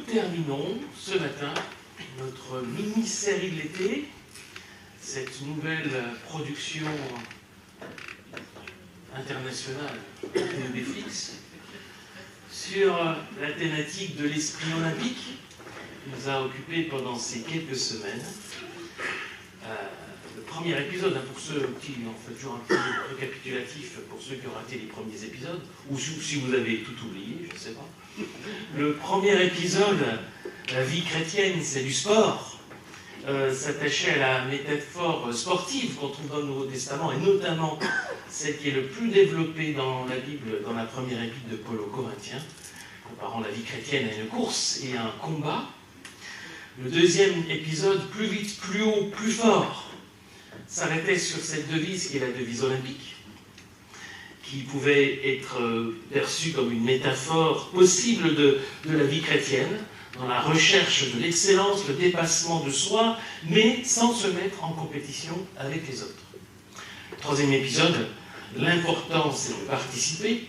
terminons ce matin notre mini-série de l'été, cette nouvelle production internationale de Netflix sur la thématique de l'esprit olympique qui nous a occupés pendant ces quelques semaines. Le premier épisode, pour ceux qui ont fait toujours un petit récapitulatif pour ceux qui ont raté les premiers épisodes, ou si vous avez tout oublié, je ne sais pas. Le premier épisode, la vie chrétienne, c'est du sport, s'attachait à la métaphore sportive qu'on trouve dans le Nouveau Testament, et notamment celle qui est le plus développée dans la Bible, dans la première épître de Paul aux Corinthiens, comparant la vie chrétienne à une course et à un combat. Le deuxième épisode, plus vite, plus haut, plus fort, s'arrêtait sur cette devise qui est la devise olympique, qui pouvait être perçue comme une métaphore possible de la vie chrétienne, dans la recherche de l'excellence, le dépassement de soi, mais sans se mettre en compétition avec les autres. Troisième épisode, l'importance de participer,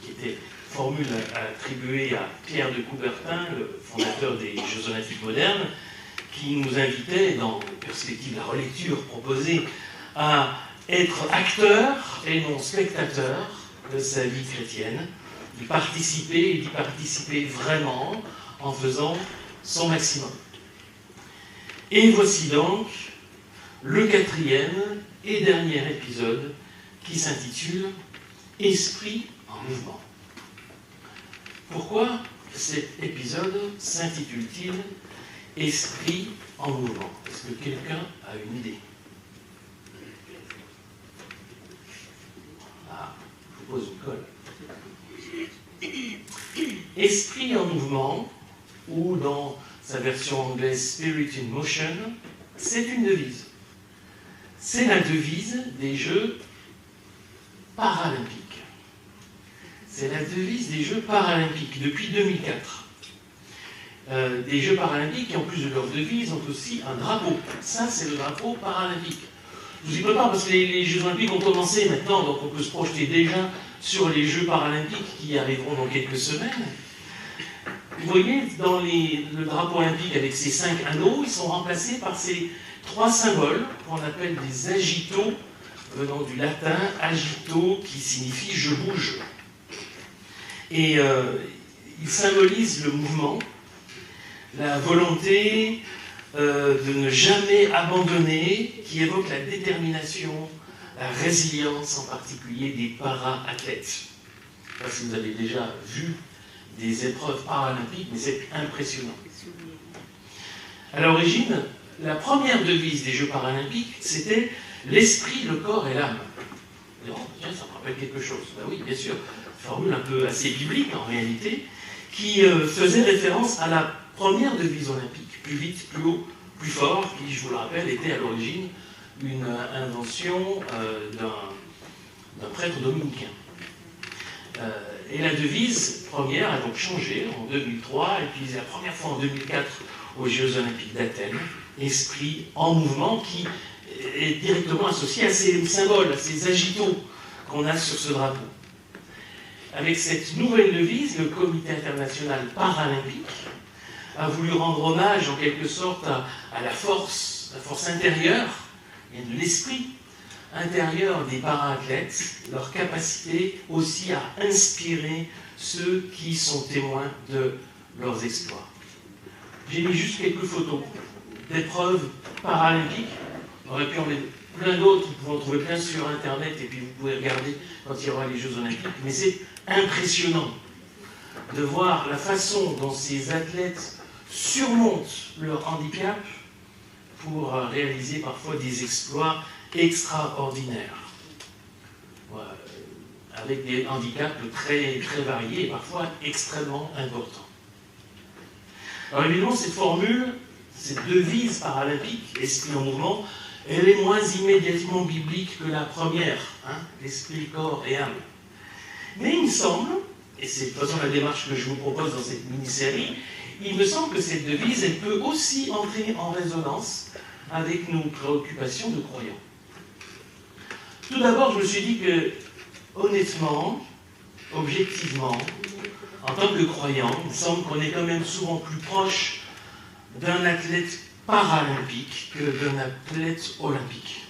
qui était formule attribuée à Pierre de Coubertin, le fondateur des Jeux Olympiques modernes, qui nous invitait, dans la perspective de la relecture proposée, à être acteur et non spectateur de sa vie chrétienne, d'y participer et d'y participer vraiment en faisant son maximum. Et voici donc le quatrième et dernier épisode qui s'intitule « Esprit en mouvement ». Pourquoi cet épisode s'intitule-t-il « Esprit en mouvement » ? Est-ce que quelqu'un a une idée ? Ah, je vous pose une colle. Esprit en mouvement, ou dans sa version anglaise Spirit in Motion, c'est une devise. C'est la devise des Jeux paralympiques. C'est la devise des Jeux paralympiques depuis 2004. Des Jeux paralympiques qui, en plus de leur devise, ont aussi un drapeau. Ça, c'est le drapeau paralympique. Je vous y prépare parce que les Jeux olympiques ont commencé maintenant, donc on peut se projeter déjà sur les Jeux paralympiques qui arriveront dans quelques semaines. Vous voyez, dans le drapeau olympique avec ses 5 anneaux, ils sont remplacés par ces 3 symboles qu'on appelle des agitos, venant du latin agito, qui signifie je bouge. Et ils symbolisent le mouvement, la volonté de ne jamais abandonner, qui évoque la détermination, la résilience en particulier des para-athlètes. Je ne sais pas si vous avez déjà vu des épreuves paralympiques, mais c'est impressionnant. À l'origine, la première devise des Jeux paralympiques, c'était « l'esprit, le corps et l'âme ». Oh, tiens, ça me rappelle quelque chose. Ben oui, bien sûr, formule un peu assez biblique en réalité, qui faisait référence à la première devise olympique, plus vite, plus haut, plus fort, qui, je vous le rappelle, était à l'origine une invention d'un prêtre dominicain. Et la devise première a donc changé en 2003, et puis la première fois en 2004 aux Jeux Olympiques d'Athènes, esprit en mouvement, qui est directement associé à ces symboles, à ces agitos qu'on a sur ce drapeau. Avec cette nouvelle devise, le Comité international paralympique a voulu rendre hommage en quelque sorte à la force intérieure, et de l'esprit intérieur des para-athlètes, leur capacité aussi à inspirer ceux qui sont témoins de leurs exploits. J'ai mis juste quelques photos d'épreuves paralympiques. On aurait pu en mettre plein d'autres, vous pouvez en trouver plein sur Internet, et puis vous pouvez regarder quand il y aura les Jeux Olympiques. Mais c'est impressionnant de voir la façon dont ces athlètes surmontent leur handicap pour réaliser parfois des exploits extraordinaires, avec des handicaps très, très variés et parfois extrêmement importants. Alors évidemment, cette formule, cette devise paralympique, esprit en mouvement, elle est moins immédiatement biblique que la première, l'esprit, corps et âme. Mais il me semble, et c'est de toute façon la démarche que je vous propose dans cette mini-série, il me semble que cette devise, elle peut aussi entrer en résonance avec nos préoccupations de croyants. Tout d'abord, je me suis dit que, honnêtement, objectivement, en tant que croyant, il me semble qu'on est quand même souvent plus proche d'un athlète paralympique que d'un athlète olympique.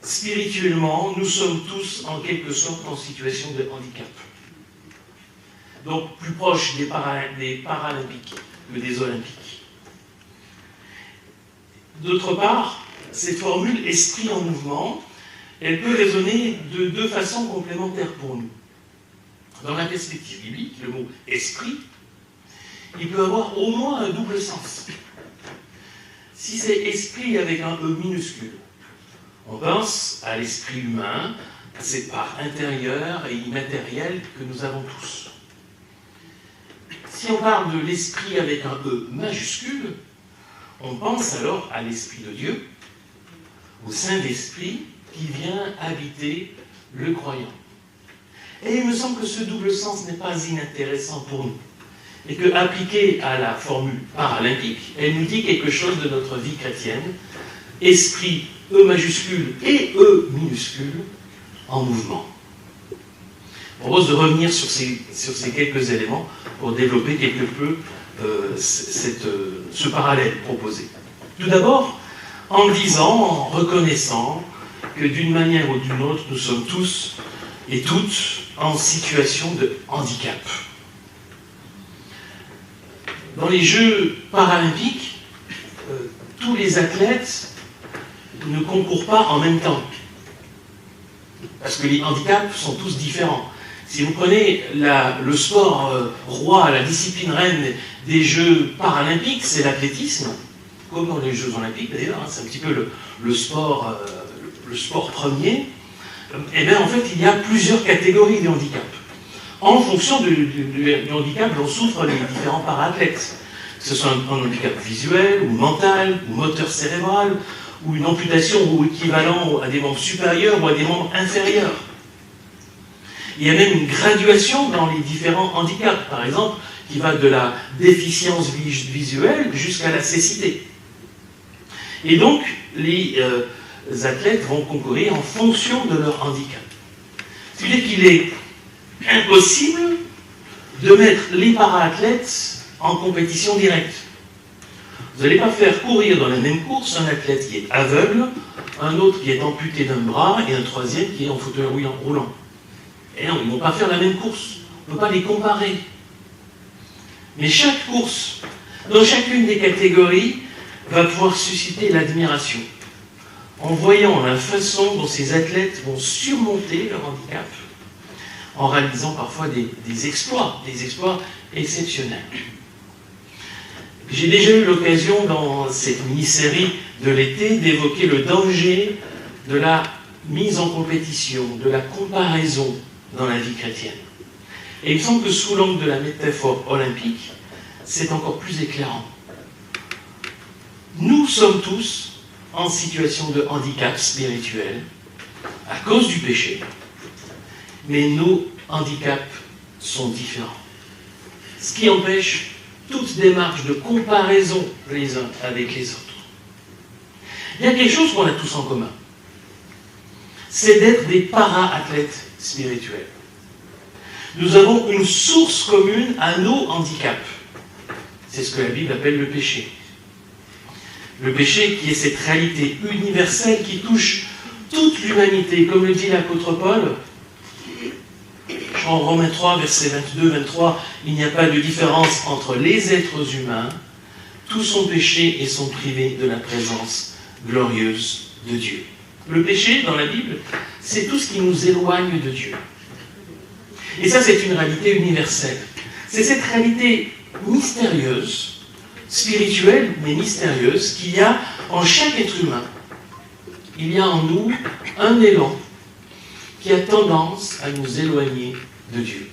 Spirituellement, nous sommes tous en quelque sorte en situation de handicap. Donc plus proche des paralympiques que des olympiques. D'autre part, cette formule « esprit en mouvement », elle peut résonner de deux façons complémentaires pour nous. Dans la perspective biblique, le mot « esprit », il peut avoir au moins un double sens. Si c'est « esprit » avec un « e » minuscule, on pense à l'esprit humain, à cette part intérieure et immatérielle que nous avons tous. Si on parle de l'esprit avec un « e » majuscule, on pense alors à l'Esprit de Dieu, au Saint-Esprit qui vient habiter le croyant. Et il me semble que ce double sens n'est pas inintéressant pour nous. Et que, appliqué à la formule paralympique, elle nous dit quelque chose de notre vie chrétienne. Esprit, E majuscule et E minuscule, en mouvement. Je propose de revenir sur ces quelques éléments pour développer quelque peu ce parallèle proposé. Tout d'abord, en disant, en reconnaissant que d'une manière ou d'une autre, nous sommes tous et toutes en situation de handicap. Dans les Jeux paralympiques, tous les athlètes ne concourent pas en même temps. Parce que les handicaps sont tous différents. Si vous prenez le sport roi, la discipline reine des Jeux paralympiques, c'est l'athlétisme, comme dans les Jeux olympiques d'ailleurs, c'est un petit peu le sport premier. Et bien en fait, il y a plusieurs catégories de handicap. En fonction du handicap dont souffrent les différents para-athlètes. Que ce soit un handicap visuel, ou mental, ou moteur cérébral, ou une amputation ou équivalent à des membres supérieurs ou à des membres inférieurs. Il y a même une graduation dans les différents handicaps, par exemple, qui va de la déficience visuelle jusqu'à la cécité. Et donc, les athlètes vont concourir en fonction de leur handicap. C'est-à-dire qu'il est impossible de mettre les para-athlètes en compétition directe. Vous n'allez pas faire courir dans la même course un athlète qui est aveugle, un autre qui est amputé d'un bras et un troisième qui est en fauteuil roulant. Et non, ils ne vont pas faire la même course. On ne peut pas les comparer. Mais chaque course, dans chacune des catégories, va pouvoir susciter l'admiration. En voyant la façon dont ces athlètes vont surmonter leur handicap, en réalisant parfois des exploits exceptionnels. J'ai déjà eu l'occasion dans cette mini-série de l'été d'évoquer le danger de la mise en compétition, de la comparaison dans la vie chrétienne. Et il me semble que sous l'angle de la métaphore olympique, c'est encore plus éclairant. Nous sommes tous en situation de handicap spirituel à cause du péché, mais nos handicaps sont différents. Ce qui empêche toute démarche de comparaison les uns avec les autres. Il y a quelque chose qu'on a tous en commun. C'est d'être des para-athlètes spirituels. Nous avons une source commune à nos handicaps. C'est ce que la Bible appelle le péché. Le péché qui est cette réalité universelle qui touche toute l'humanité. Comme le dit l'apôtre Paul, en Romains 3, versets 22-23, il n'y a pas de différence entre les êtres humains. Tous ont péché et sont privés de la présence glorieuse de Dieu. Le péché, dans la Bible, c'est tout ce qui nous éloigne de Dieu. Et ça, c'est une réalité universelle. C'est cette réalité mystérieuse, spirituelle, mais mystérieuse, qu'il y a en chaque être humain. Il y a en nous un élan qui a tendance à nous éloigner de Dieu.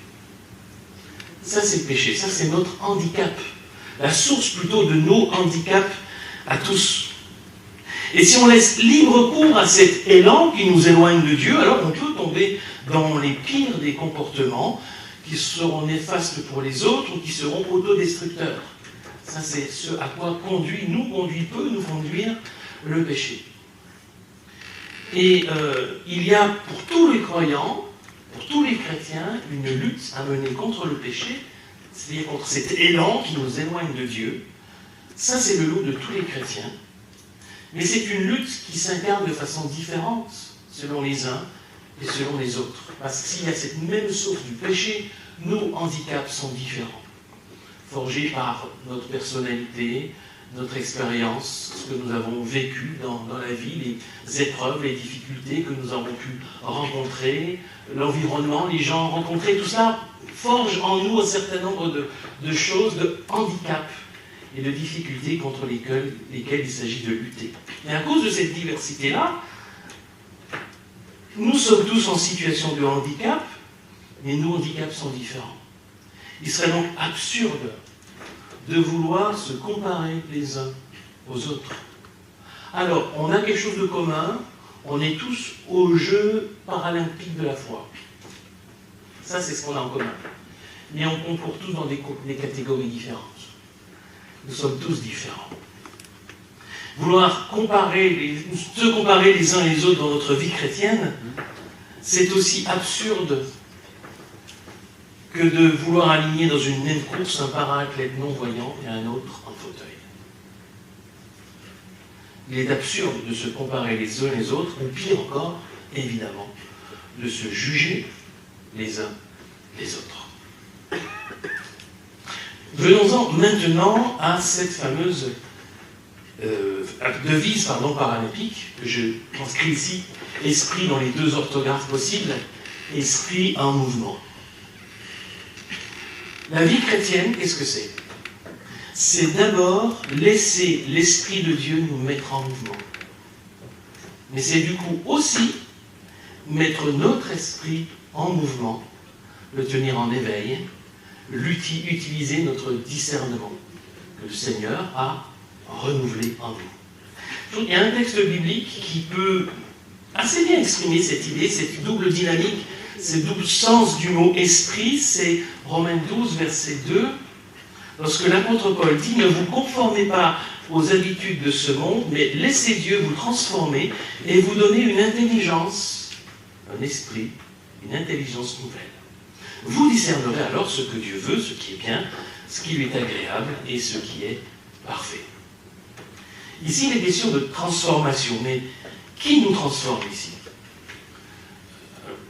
Ça, c'est le péché. Ça, c'est notre handicap. La source plutôt de nos handicaps à tous. Et si on laisse libre cours à cet élan qui nous éloigne de Dieu, alors on peut tomber dans les pires des comportements qui seront néfastes pour les autres ou qui seront autodestructeurs. Ça, c'est ce à quoi peut nous conduire le péché. Et il y a pour tous les croyants pour tous les chrétiens, une lutte à mener contre le péché, c'est-à-dire contre cet élan qui nous éloigne de Dieu. Ça, c'est le lot de tous les chrétiens. Mais c'est une lutte qui s'incarne de façon différente selon les uns et selon les autres. Parce que s'il y a cette même source du péché, nos handicaps sont différents. Forgés par notre personnalité, notre expérience, ce que nous avons vécu dans la vie, les épreuves, les difficultés que nous avons pu rencontrer, l'environnement, les gens rencontrés, tout ça forge en nous un certain nombre de choses, de handicaps et de difficultés contre lesquelles il s'agit de lutter. Et à cause de cette diversité-là, nous sommes tous en situation de handicap, mais nos handicaps sont différents. Il serait donc absurde de vouloir se comparer les uns aux autres. Alors, on a quelque chose de commun, on est tous aux Jeux paralympiques de la foi. Ça, c'est ce qu'on a en commun. Mais on concourt tous dans des catégories différentes. Nous sommes tous différents. Vouloir se comparer les uns les autres dans notre vie chrétienne, c'est aussi absurde que de vouloir aligner dans une même course un para-athlète non-voyant et un autre en fauteuil. Il est absurde de se comparer les uns les autres, ou pire encore, évidemment, de se juger les uns les autres. Venons-en maintenant à cette fameuse devise paralympique, que je transcris ici, esprit dans les deux orthographes possibles, esprit en mouvement. La vie chrétienne, qu'est-ce que c'est? C'est d'abord laisser l'Esprit de Dieu nous mettre en mouvement. Mais c'est du coup aussi mettre notre esprit en mouvement, le tenir en éveil, utiliser notre discernement que le Seigneur a renouvelé en nous. Il y a un texte biblique qui peut assez bien exprimer cette idée, cette double dynamique, ce double sens du mot esprit, c'est Romains 12, verset 2, lorsque l'apôtre Paul dit « Ne vous conformez pas aux habitudes de ce monde, mais laissez Dieu vous transformer et vous donner une intelligence, un esprit, une intelligence nouvelle. Vous discernerez alors ce que Dieu veut, ce qui est bien, ce qui lui est agréable et ce qui est parfait. » Ici, il est question de transformation, mais qui nous transforme ici?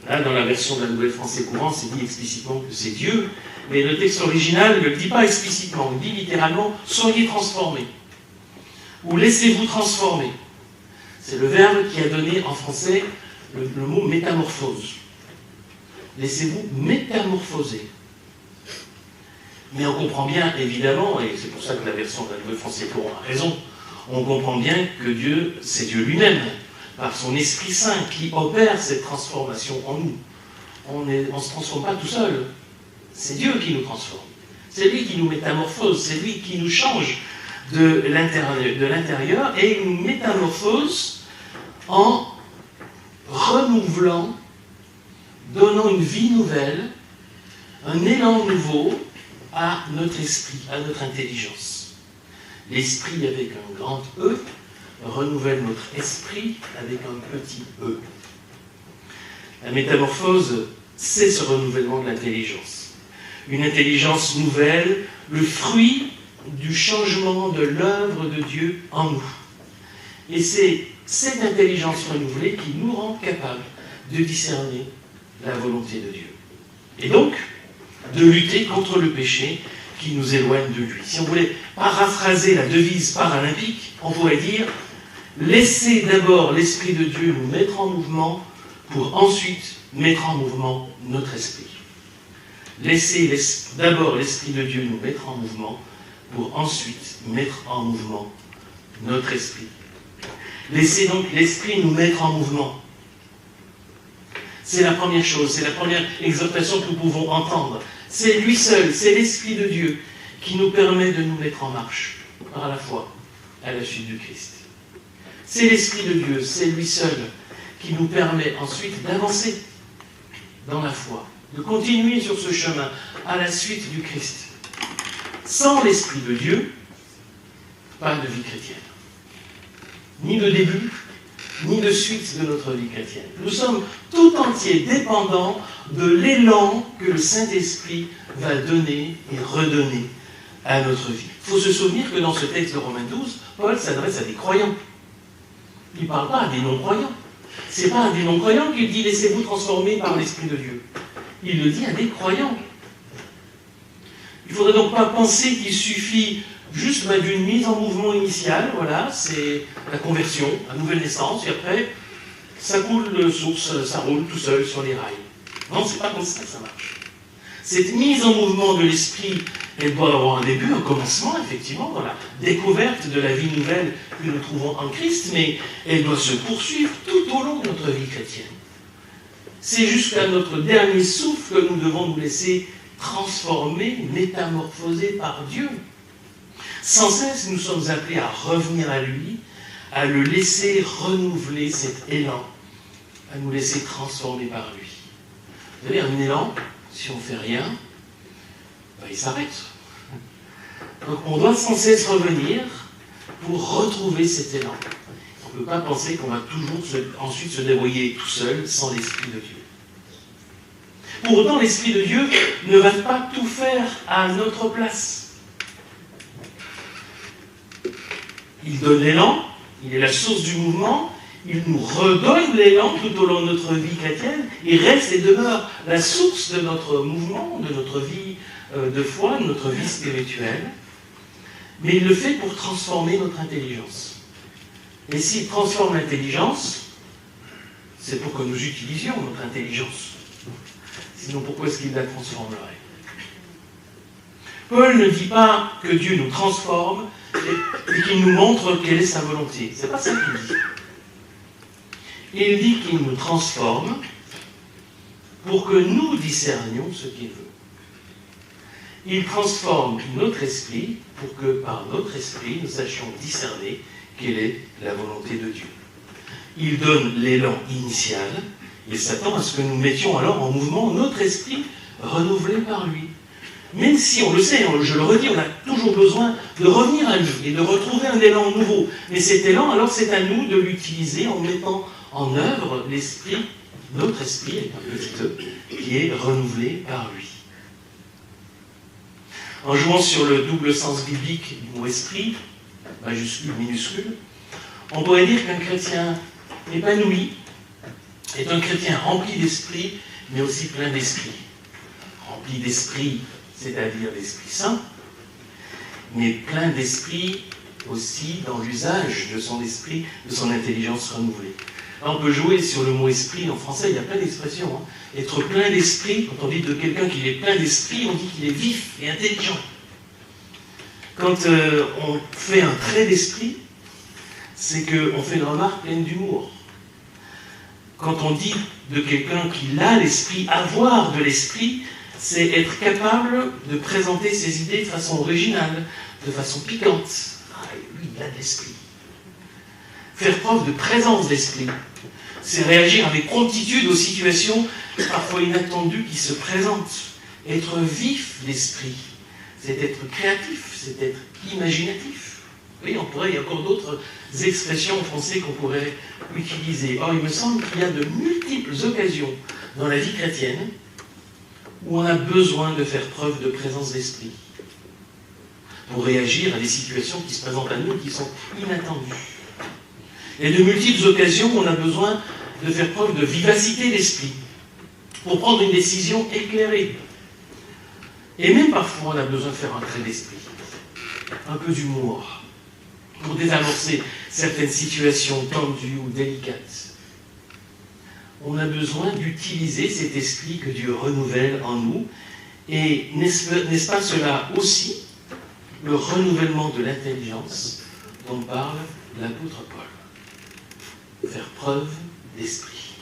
Là, dans la version de la Nouvelle Français Courant, c'est dit explicitement que c'est Dieu, mais le texte original ne le dit pas explicitement, il dit littéralement « soyez transformés » ou « laissez-vous transformer ». C'est le verbe qui a donné en français le mot « métamorphose ». Laissez-vous métamorphoser. Mais on comprend bien, évidemment, et c'est pour ça que la version de la Nouvelle Français Courant a raison, on comprend bien que Dieu, c'est Dieu lui-même, par son Esprit Saint, qui opère cette transformation en nous. On ne se transforme pas tout seul. C'est Dieu qui nous transforme. C'est lui qui nous métamorphose. C'est lui qui nous change de l'intérieur et il nous métamorphose en renouvelant, donnant une vie nouvelle, un élan nouveau à notre esprit, à notre intelligence. L'esprit avec un grand E renouvelle notre esprit avec un petit e. La métamorphose, c'est ce renouvellement de l'intelligence. Une intelligence nouvelle, le fruit du changement de l'œuvre de Dieu en nous. Et c'est cette intelligence renouvelée qui nous rend capables de discerner la volonté de Dieu. Et donc, de lutter contre le péché qui nous éloigne de lui. Si on voulait paraphraser la devise paralympique, on pourrait dire « Laissez d'abord l'Esprit de Dieu nous mettre en mouvement pour ensuite mettre en mouvement notre esprit. » Laissez d'abord l'Esprit de Dieu nous mettre en mouvement pour ensuite mettre en mouvement notre esprit. Laissez donc l'Esprit nous mettre en mouvement. C'est la première chose, c'est la première exhortation que nous pouvons entendre. C'est lui seul, c'est l'Esprit de Dieu qui nous permet de nous mettre en marche par la foi à la suite du Christ. C'est l'Esprit de Dieu, c'est lui seul qui nous permet ensuite d'avancer dans la foi, de continuer sur ce chemin à la suite du Christ. Sans l'Esprit de Dieu, pas de vie chrétienne. Ni de début, ni de suite de notre vie chrétienne. Nous sommes tout entiers dépendants de l'élan que le Saint-Esprit va donner et redonner à notre vie. Il faut se souvenir que dans ce texte de Romains 12, Paul s'adresse à des croyants. Il ne parle pas à des non-croyants. Ce n'est pas à des non-croyants qu'il dit « laissez-vous transformer par l'Esprit de Dieu ». Il le dit à des croyants. Il ne faudrait donc pas penser qu'il suffit juste d'une mise en mouvement initiale, voilà, c'est la conversion, la nouvelle naissance, et après, ça coule de source, ça roule tout seul sur les rails. Non, c'est pas comme ça que ça marche. Cette mise en mouvement de l'esprit, elle doit avoir un début, un commencement, effectivement, dans la découverte de la vie nouvelle que nous trouvons en Christ, mais elle doit se poursuivre tout au long de notre vie chrétienne. C'est jusqu'à notre dernier souffle que nous devons nous laisser transformer, métamorphoser par Dieu. Sans cesse, nous sommes appelés à revenir à lui, à le laisser renouveler cet élan, à nous laisser transformer par lui. Vous savez, un élan, si on ne fait rien, ben, il s'arrête. Donc on doit sans cesse revenir pour retrouver cet élan. On ne peut pas penser qu'on va toujours ensuite se débrouiller tout seul sans l'Esprit de Dieu. Pour autant, l'Esprit de Dieu ne va pas tout faire à notre place. Il donne l'élan, il est la source du mouvement, il nous redonne l'élan tout au long de notre vie chrétienne, il reste et demeure la source de notre mouvement, de notre vie de foi, de notre vie spirituelle. Mais il le fait pour transformer notre intelligence. Et s'il transforme l'intelligence, c'est pour que nous utilisions notre intelligence. Sinon, pourquoi est-ce qu'il la transformerait? Paul ne dit pas que Dieu nous transforme et qu'il nous montre quelle est sa volonté. C'est pas ça qu'il dit. Il dit qu'il nous transforme pour que nous discernions ce qu'il veut. Il transforme notre esprit pour que par notre esprit nous sachions discerner quelle est la volonté de Dieu. Il donne l'élan initial et s'attend à ce que nous mettions alors en mouvement notre esprit renouvelé par lui. Même si, on le sait, je le redis, on a toujours besoin de revenir à lui et de retrouver un élan nouveau. Mais cet élan, alors c'est à nous de l'utiliser en mettant en œuvre l'esprit, notre esprit, avec un petit E, qui est renouvelé par lui. En jouant sur le double sens biblique du mot esprit, majuscule, minuscule, on pourrait dire qu'un chrétien épanoui est un chrétien rempli d'esprit, mais aussi plein d'esprit. Rempli d'esprit, c'est-à-dire l'Esprit Saint, mais plein d'esprit aussi dans l'usage de son esprit, de son intelligence renouvelée. Là, on peut jouer sur le mot esprit. En français, il y a plein d'expressions. Être plein d'esprit, quand on dit de quelqu'un qu'il est plein d'esprit, on dit qu'il est vif et intelligent. Quand on fait un trait d'esprit, c'est qu'on fait une remarque pleine d'humour. Quand on dit de quelqu'un qu'il a l'esprit, avoir de l'esprit, c'est être capable de présenter ses idées de façon originale, de façon piquante. Ah, lui, il a de l'esprit. Faire preuve de présence d'esprit, c'est réagir avec promptitude aux situations parfois inattendues qui se présentent. Être vif d'esprit, c'est être créatif, c'est être imaginatif. Oui, il y a encore d'autres expressions en français qu'on pourrait utiliser. Or, il me semble qu'il y a de multiples occasions dans la vie chrétienne où on a besoin de faire preuve de présence d'esprit pour réagir à des situations qui se présentent à nous qui sont inattendues. Il y a de multiples occasions où on a besoin de faire preuve de vivacité d'esprit pour prendre une décision éclairée. Et même parfois, on a besoin de faire un trait d'esprit, un peu d'humour, pour désamorcer certaines situations tendues ou délicates. On a besoin d'utiliser cet esprit que Dieu renouvelle en nous. Et n'est-ce pas cela aussi le renouvellement de l'intelligence dont parle l'apôtre Paul? Faire preuve d'esprit.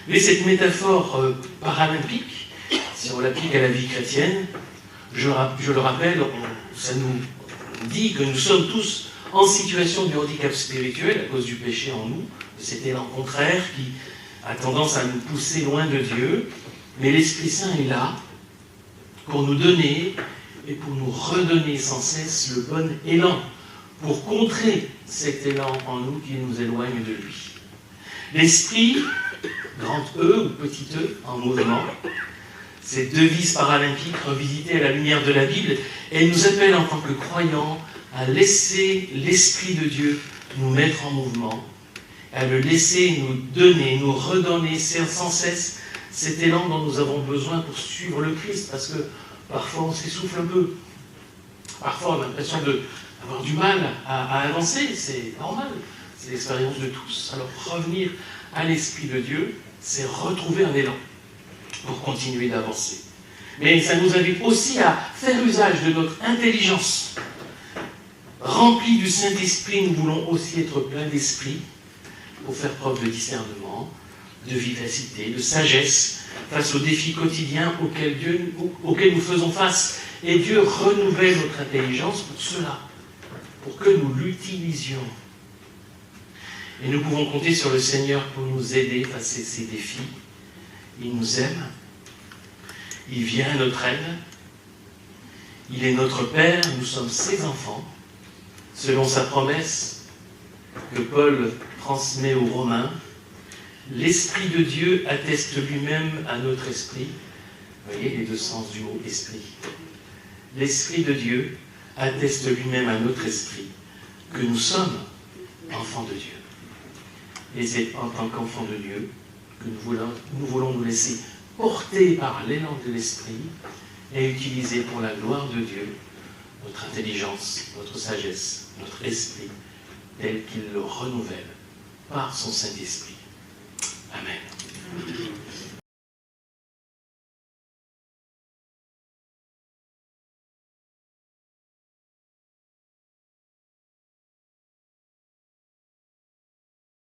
Mais cette métaphore paralympique, si on l'applique à la vie chrétienne, je le rappelle, ça nous dit que nous sommes tous en situation de handicap spirituel à cause du péché en nous, de cet élan contraire qui a tendance à nous pousser loin de Dieu, mais l'Esprit Saint est là pour nous donner et pour nous redonner sans cesse le bon élan pour contrer cet élan en nous qui nous éloigne de lui. L'esprit, grand E ou petit e, en mouvement, cette devise paralympique revisitée à la lumière de la Bible, elle nous appelle en tant que croyants à laisser l'Esprit de Dieu nous mettre en mouvement, à le laisser nous donner, nous redonner sans cesse cet élan dont nous avons besoin pour suivre le Christ, parce que parfois on s'essouffle un peu, parfois on a l'impression d'avoir du mal à avancer, c'est normal, c'est l'expérience de tous. Alors revenir à l'Esprit de Dieu, c'est retrouver un élan pour continuer d'avancer. Mais ça nous invite aussi à faire usage de notre intelligence. Remplis du Saint-Esprit, nous voulons aussi être pleins d'esprit pour faire preuve de discernement, de vivacité, de sagesse face aux défis quotidiens auxquels nous faisons face. Et Dieu renouvelle notre intelligence pour cela, pour que nous l'utilisions. Et nous pouvons compter sur le Seigneur pour nous aider face à ces défis. Il nous aime, il vient à notre aide, il est notre Père, nous sommes ses enfants, selon sa promesse que Paul transmet aux Romains. L'Esprit de Dieu atteste lui-même à notre esprit. Vous voyez les deux sens du mot esprit. L'Esprit de Dieu atteste lui-même à notre esprit que nous sommes enfants de Dieu. Et c'est en tant qu'enfants de Dieu que nous voulons nous laisser porter par l'élan de l'Esprit et utiliser pour la gloire de Dieu notre intelligence, notre sagesse, notre esprit, tel qu'il le renouvelle par son Saint-Esprit.